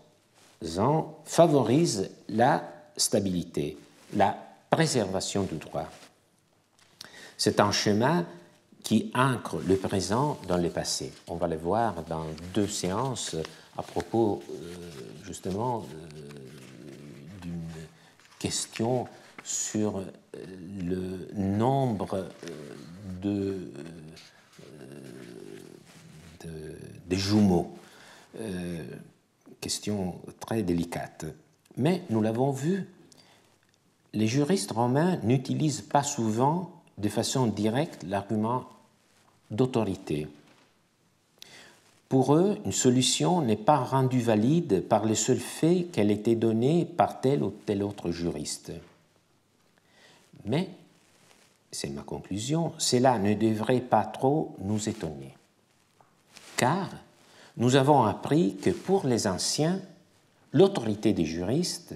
ans favorise la stabilité, la préservation du droit. C'est un schéma qui ancre le présent dans le passé. On va le voir dans 2 séances à propos justement d'une question sur le nombre de jumeaux. Question très délicate. Mais nous l'avons vu, les juristes romains n'utilisent pas souvent de façon directe l'argument d'autorité. Pour eux, une solution n'est pas rendue valide par le seul fait qu'elle ait été donnée par tel ou tel autre juriste. Mais, c'est ma conclusion, cela ne devrait pas trop nous étonner. Car nous avons appris que pour les anciens, l'autorité des juristes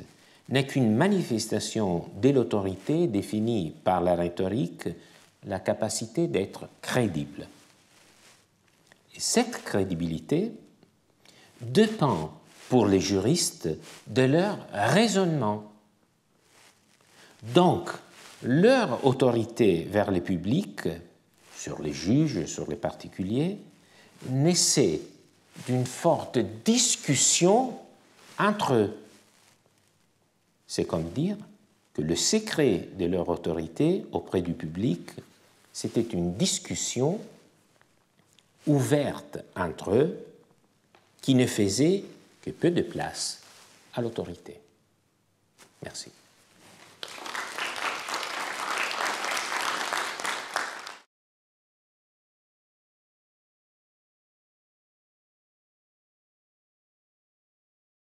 n'est qu'une manifestation de l'autorité définie par la rhétorique, la capacité d'être crédible. Et cette crédibilité dépend pour les juristes de leur raisonnement. Donc, leur autorité vers le public, sur les juges, sur les particuliers, naissait d'une forte discussion entre eux. C'est comme dire que le secret de leur autorité auprès du public, c'était une discussion ouverte entre eux qui ne faisait que peu de place à l'autorité. Merci.